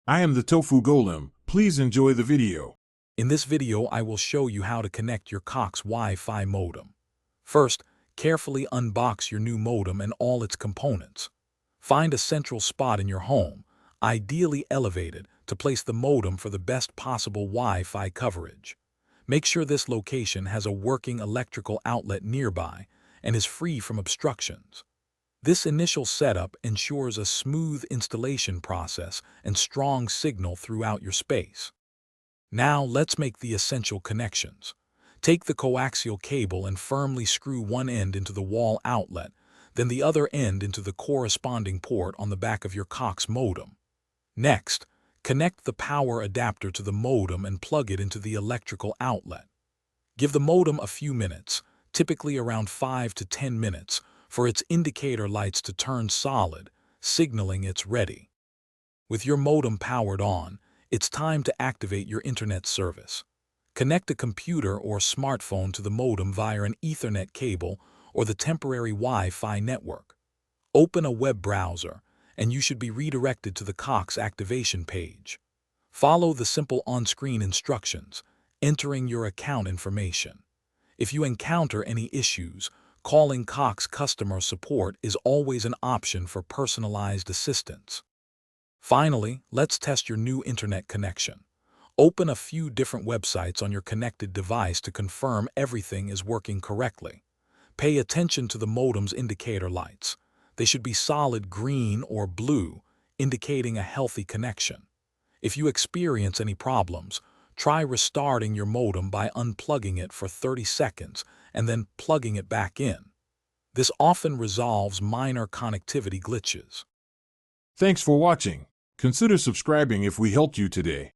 I am the Tofu Golem. Please enjoy the video. In this video, I will show you how to connect your Cox Wi-Fi modem. First, carefully unbox your new modem and all its components. Find a central spot in your home, ideally elevated, to place the modem for the best possible Wi-Fi coverage. Make sure this location has a working electrical outlet nearby and is free from obstructions. This initial setup ensures a smooth installation process and strong signal throughout your space. Now let's make the essential connections. Take the coaxial cable and firmly screw one end into the wall outlet, then the other end into the corresponding port on the back of your Cox modem. Next, connect the power adapter to the modem and plug it into the electrical outlet. Give the modem a few minutes, typically around 5 to 10 minutes, for its indicator lights to turn solid, signaling it's ready. With your modem powered on, it's time to activate your internet service. Connect a computer or smartphone to the modem via an Ethernet cable or the temporary Wi-Fi network. Open a web browser, and you should be redirected to the Cox activation page. Follow the simple on-screen instructions, entering your account information. If you encounter any issues, calling Cox customer support is always an option for personalized assistance. Finally, let's test your new internet connection. Open a few different websites on your connected device to confirm everything is working correctly. Pay attention to the modem's indicator lights. They should be solid green or blue, indicating a healthy connection. If you experience any problems, try restarting your modem by unplugging it for 30 seconds and then plugging it back in. This often resolves minor connectivity glitches. Thanks for watching. Consider subscribing if we helped you today.